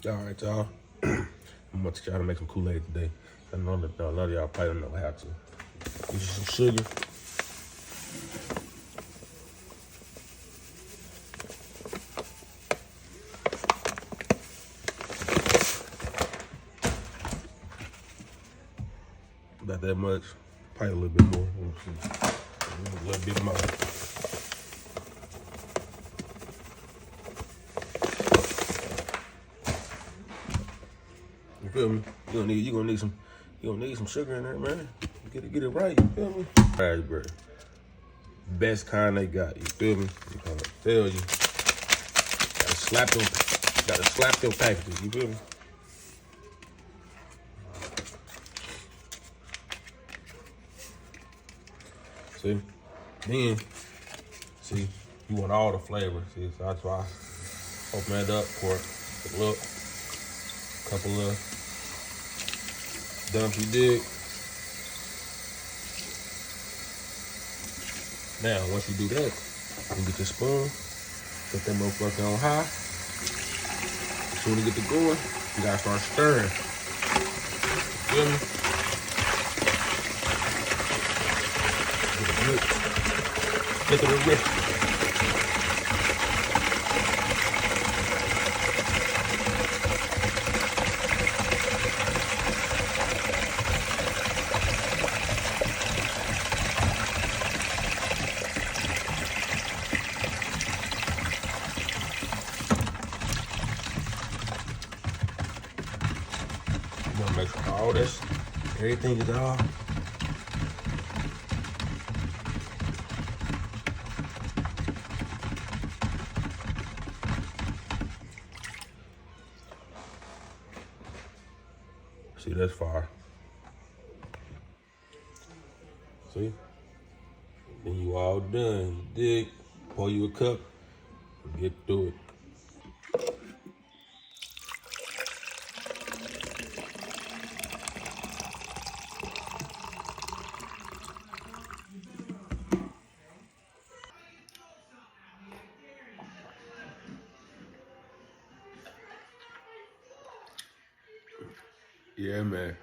All right, y'all. I'm gonna teach y'all how to make some Kool-Aid today. I know that a lot of y'all probably don't know how to. Use some sugar. About that much. Probably a little bit more. A little bit more. You feel me? You gonna need some sugar in there, man. Get it right. You feel me? Raspberry, best kind they got. You feel me? I'm trying to tell you. Gotta slap them packages. You feel me? See, then see you want all the flavor. See, so that's why I open that up, pour a little, couple of dumps. You dig? Now, once you do that, you get your spoon, put that motherfucker on high. As soon as you get to going, you gotta start stirring. Feel me? Get it rich. You wanna make sure all this, everything is all. See, that's fire. See? Then you all done. You dig? Pour you a cup and get through it. Yeah, man.